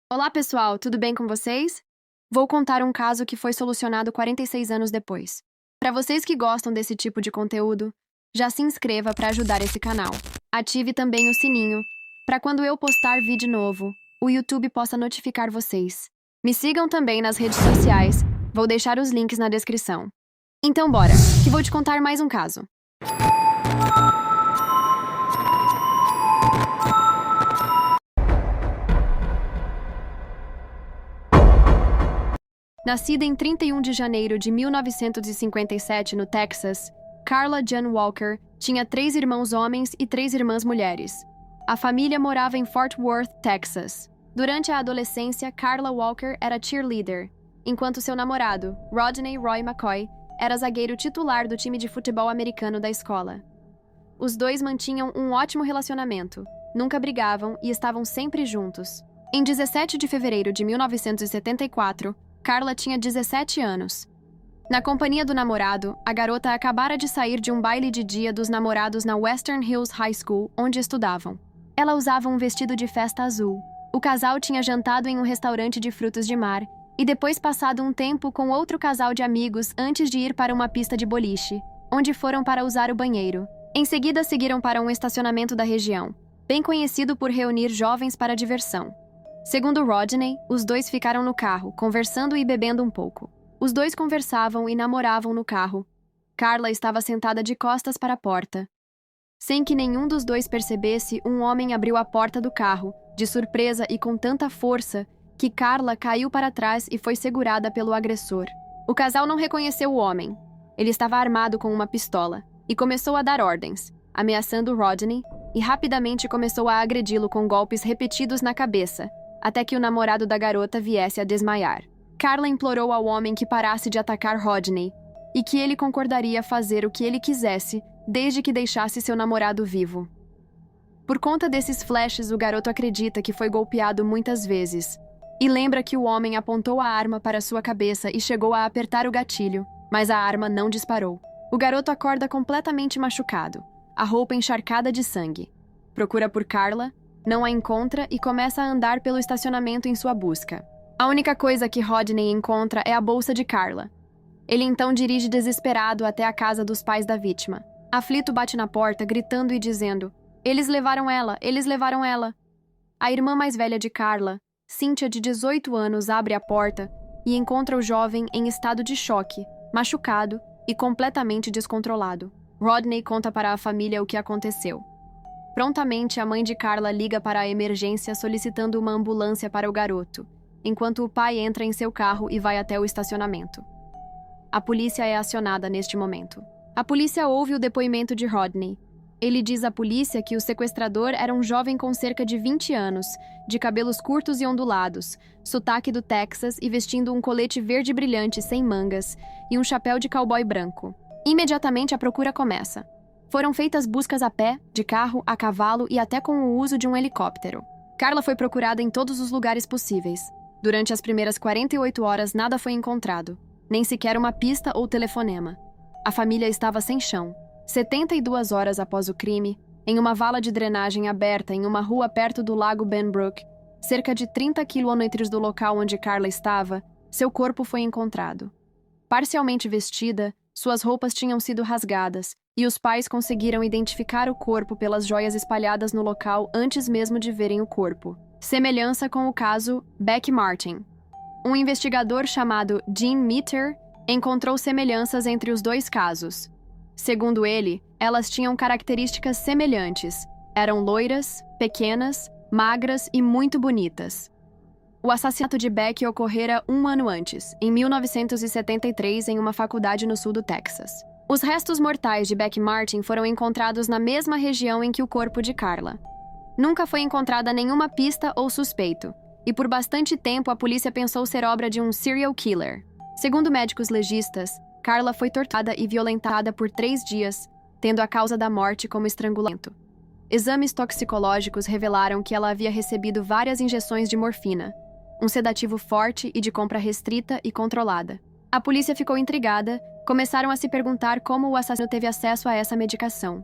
Olá, pessoal, tudo bem com vocês? Vou contar um caso que foi solucionado 46 anos depois. Para vocês que gostam desse tipo de conteúdo, já se inscreva para ajudar esse canal. Ative também o sininho, para quando eu postar vídeo novo, o YouTube possa notificar vocês. Me sigam também nas redes sociais, vou deixar os links na descrição. Então bora, que vou te contar mais um caso. Nascida em 31 de janeiro de 1957 no Texas, Carla Jan Walker tinha 3 irmãos homens e 3 irmãs mulheres. A família morava em Fort Worth, Texas. Durante a adolescência, Carla Walker era cheerleader, enquanto seu namorado, Rodney Roy McCoy, era zagueiro titular do time de futebol americano da escola. Os dois mantinham um ótimo relacionamento, nunca brigavam e estavam sempre juntos. Em 17 de fevereiro de 1974, Carla tinha 17 anos. Na companhia do namorado, a garota acabara de sair de um baile de dia dos namorados na Western Hills High School, onde estudavam. Ela usava um vestido de festa azul. O casal tinha jantado em um restaurante de frutos de mar e depois passado um tempo com outro casal de amigos antes de ir para uma pista de boliche, onde foram para usar o banheiro. Em seguida, seguiram para um estacionamento da região, bem conhecido por reunir jovens para diversão. Segundo Rodney, os dois ficaram no carro, conversando e bebendo um pouco. Os dois conversavam e namoravam no carro. Carla estava sentada de costas para a porta. Sem que nenhum dos dois percebesse, um homem abriu a porta do carro, de surpresa e com tanta força, que Carla caiu para trás e foi segurada pelo agressor. O casal não reconheceu o homem. Ele estava armado com uma pistola e começou a dar ordens, ameaçando Rodney, e rapidamente começou a agredi-lo com golpes repetidos na cabeça, até que o namorado da garota viesse a desmaiar. Carla implorou ao homem que parasse de atacar Rodney e que ele concordaria fazer o que ele quisesse, desde que deixasse seu namorado vivo. Por conta desses flashes, o garoto acredita que foi golpeado muitas vezes e lembra que o homem apontou a arma para sua cabeça e chegou a apertar o gatilho, mas a arma não disparou. O garoto acorda completamente machucado, a roupa encharcada de sangue. Procura por Carla, não a encontra e começa a andar pelo estacionamento em sua busca. A única coisa que Rodney encontra é a bolsa de Carla. Ele então dirige desesperado até a casa dos pais da vítima. Aflito, bate na porta, gritando e dizendo: "Eles levaram ela! Eles levaram ela!" A irmã mais velha de Carla, Cynthia, de 18 anos, abre a porta e encontra o jovem em estado de choque, machucado e completamente descontrolado. Rodney conta para a família o que aconteceu. Prontamente, a mãe de Carla liga para a emergência solicitando uma ambulância para o garoto, enquanto o pai entra em seu carro e vai até o estacionamento. A polícia é acionada neste momento. A polícia ouve o depoimento de Rodney. Ele diz à polícia que o sequestrador era um jovem com cerca de 20 anos, de cabelos curtos e ondulados, sotaque do Texas e vestindo um colete verde brilhante sem mangas e um chapéu de cowboy branco. Imediatamente a procura começa. Foram feitas buscas a pé, de carro, a cavalo e até com o uso de um helicóptero. Carla foi procurada em todos os lugares possíveis. Durante as primeiras 48 horas, nada foi encontrado, nem sequer uma pista ou telefonema. A família estava sem chão. 72 horas após o crime, em uma vala de drenagem aberta em uma rua perto do lago Benbrook, cerca de 30 quilômetros do local onde Carla estava, seu corpo foi encontrado. Parcialmente vestida, suas roupas tinham sido rasgadas, e os pais conseguiram identificar o corpo pelas joias espalhadas no local antes mesmo de verem o corpo. Semelhança com o caso Becky Martin. Um investigador chamado Gene Meter encontrou semelhanças entre os dois casos. Segundo ele, elas tinham características semelhantes. Eram loiras, pequenas, magras e muito bonitas. O assassinato de Becky ocorrera um ano antes, em 1973, em uma faculdade no sul do Texas. Os restos mortais de Becky Martin foram encontrados na mesma região em que o corpo de Carla. Nunca foi encontrada nenhuma pista ou suspeito, e por bastante tempo a polícia pensou ser obra de um serial killer. Segundo médicos legistas, Carla foi torturada e violentada por 3 dias, tendo a causa da morte como estrangulamento. Exames toxicológicos revelaram que ela havia recebido várias injeções de morfina, um sedativo forte e de compra restrita e controlada. A polícia ficou intrigada, começaram a se perguntar como o assassino teve acesso a essa medicação.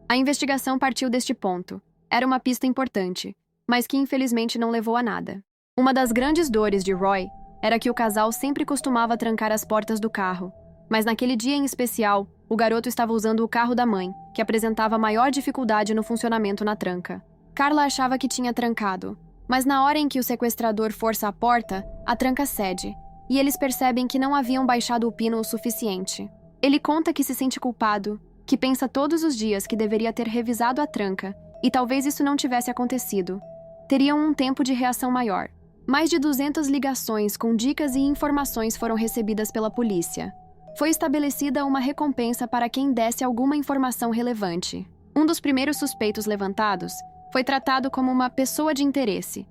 A investigação partiu deste ponto. Era uma pista importante, mas que infelizmente não levou a nada. Uma das grandes dores de Roy era que o casal sempre costumava trancar as portas do carro, mas naquele dia em especial, o garoto estava usando o carro da mãe, que apresentava maior dificuldade no funcionamento na tranca. Carla achava que tinha trancado, mas na hora em que o sequestrador força a porta, a tranca cede, e eles percebem que não haviam baixado o pino o suficiente. Ele conta que se sente culpado, que pensa todos os dias que deveria ter revisado a tranca, e talvez isso não tivesse acontecido. Teriam um tempo de reação maior. Mais de 200 ligações com dicas e informações foram recebidas pela polícia. Foi estabelecida uma recompensa para quem desse alguma informação relevante. Um dos primeiros suspeitos levantados foi tratado como uma pessoa de interesse,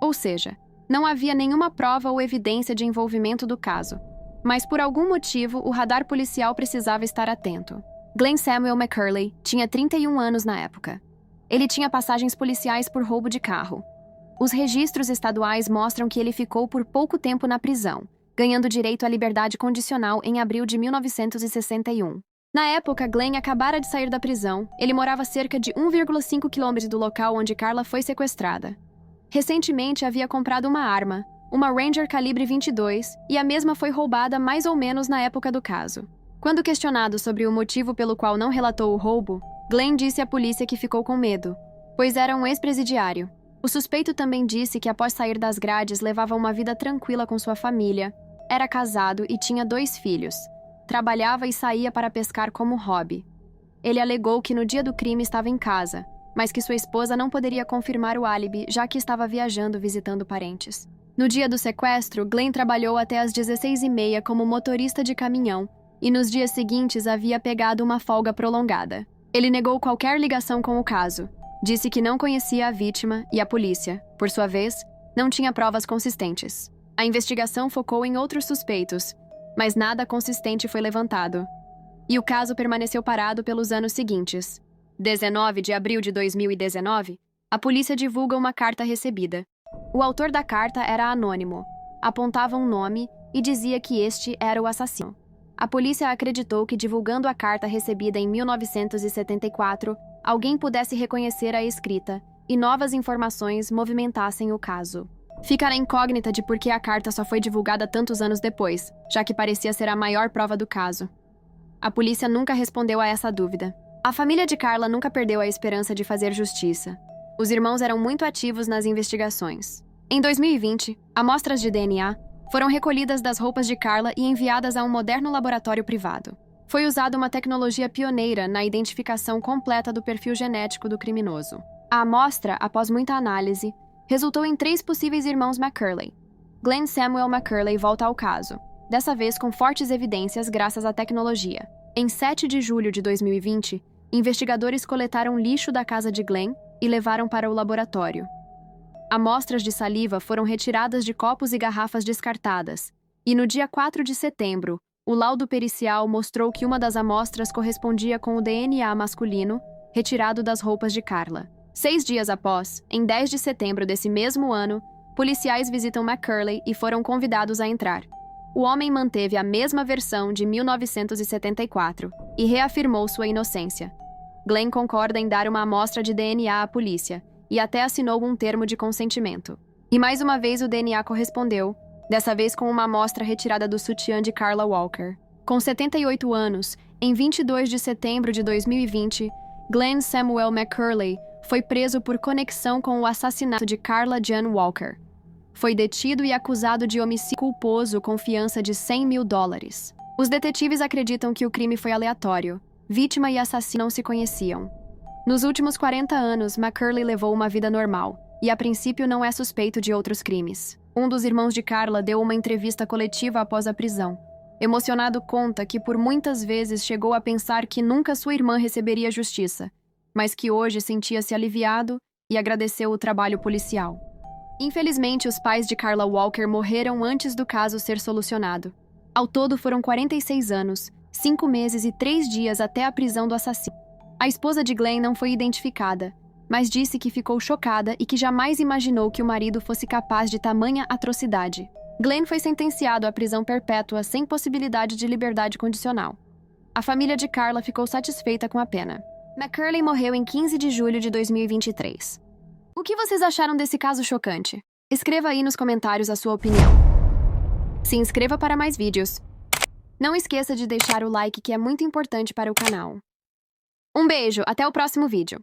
ou seja, não havia nenhuma prova ou evidência de envolvimento do caso, mas por algum motivo o radar policial precisava estar atento. Glenn Samuel McCurley tinha 31 anos na época. Ele tinha passagens policiais por roubo de carro. Os registros estaduais mostram que ele ficou por pouco tempo na prisão, ganhando direito à liberdade condicional em abril de 1961. Na época, Glenn acabara de sair da prisão. Ele morava cerca de 1,5 quilômetros do local onde Carla foi sequestrada. Recentemente havia comprado uma arma, uma Ranger calibre 22, e a mesma foi roubada mais ou menos na época do caso. Quando questionado sobre o motivo pelo qual não relatou o roubo, Glenn disse à polícia que ficou com medo, pois era um ex-presidiário. O suspeito também disse que após sair das grades levava uma vida tranquila com sua família, era casado e tinha 2 filhos. Trabalhava e saía para pescar como hobby. Ele alegou que no dia do crime estava em casa, mas que sua esposa não poderia confirmar o álibi, já que estava viajando visitando parentes. No dia do sequestro, Glenn trabalhou até às 16h30 como motorista de caminhão e nos dias seguintes havia pegado uma folga prolongada. Ele negou qualquer ligação com o caso, disse que não conhecia a vítima e a polícia, por sua vez, não tinha provas consistentes. A investigação focou em outros suspeitos, mas nada consistente foi levantado. E o caso permaneceu parado pelos anos seguintes. 19 de abril de 2019, a polícia divulga uma carta recebida. O autor da carta era anônimo, apontava um nome e dizia que este era o assassino. A polícia acreditou que, divulgando a carta recebida em 1974, alguém pudesse reconhecer a escrita e novas informações movimentassem o caso. Fica na incógnita de por que a carta só foi divulgada tantos anos depois, já que parecia ser a maior prova do caso. A polícia nunca respondeu a essa dúvida. A família de Carla nunca perdeu a esperança de fazer justiça. Os irmãos eram muito ativos nas investigações. Em 2020, amostras de DNA foram recolhidas das roupas de Carla e enviadas a um moderno laboratório privado. Foi usada uma tecnologia pioneira na identificação completa do perfil genético do criminoso. A amostra, após muita análise, resultou em 3 possíveis irmãos McCurley. Glenn Samuel McCurley volta ao caso, dessa vez com fortes evidências graças à tecnologia. Em 7 de julho de 2020, investigadores coletaram lixo da casa de Glenn e levaram para o laboratório. Amostras de saliva foram retiradas de copos e garrafas descartadas, e no dia 4 de setembro, o laudo pericial mostrou que uma das amostras correspondia com o DNA masculino retirado das roupas de Carla. 6 dias após, em 10 de setembro desse mesmo ano, policiais visitam McCurley e foram convidados a entrar. O homem manteve a mesma versão de 1974 e reafirmou sua inocência. Glenn concorda em dar uma amostra de DNA à polícia e até assinou um termo de consentimento. E mais uma vez o DNA correspondeu, dessa vez com uma amostra retirada do sutiã de Carla Walker. Com 78 anos, em 22 de setembro de 2020, Glenn Samuel McCurley foi preso por conexão com o assassinato de Carla Jan Walker. Foi detido e acusado de homicídio culposo com fiança de $100 mil. Os detetives acreditam que o crime foi aleatório. Vítima e assassino não se conheciam. Nos últimos 40 anos, McCurley levou uma vida normal e, a princípio, não é suspeito de outros crimes. Um dos irmãos de Carla deu uma entrevista coletiva após a prisão. Emocionado, conta que por muitas vezes chegou a pensar que nunca sua irmã receberia justiça, mas que hoje sentia-se aliviado e agradeceu o trabalho policial. Infelizmente, os pais de Carla Walker morreram antes do caso ser solucionado. Ao todo foram 46 anos, 5 meses e 3 dias até a prisão do assassino. A esposa de Glenn não foi identificada, mas disse que ficou chocada e que jamais imaginou que o marido fosse capaz de tamanha atrocidade. Glenn foi sentenciado à prisão perpétua sem possibilidade de liberdade condicional. A família de Carla ficou satisfeita com a pena. McCurley morreu em 15 de julho de 2023. O que vocês acharam desse caso chocante? Escreva aí nos comentários a sua opinião. Se inscreva para mais vídeos. Não esqueça de deixar o like, que é muito importante para o canal. Um beijo, até o próximo vídeo.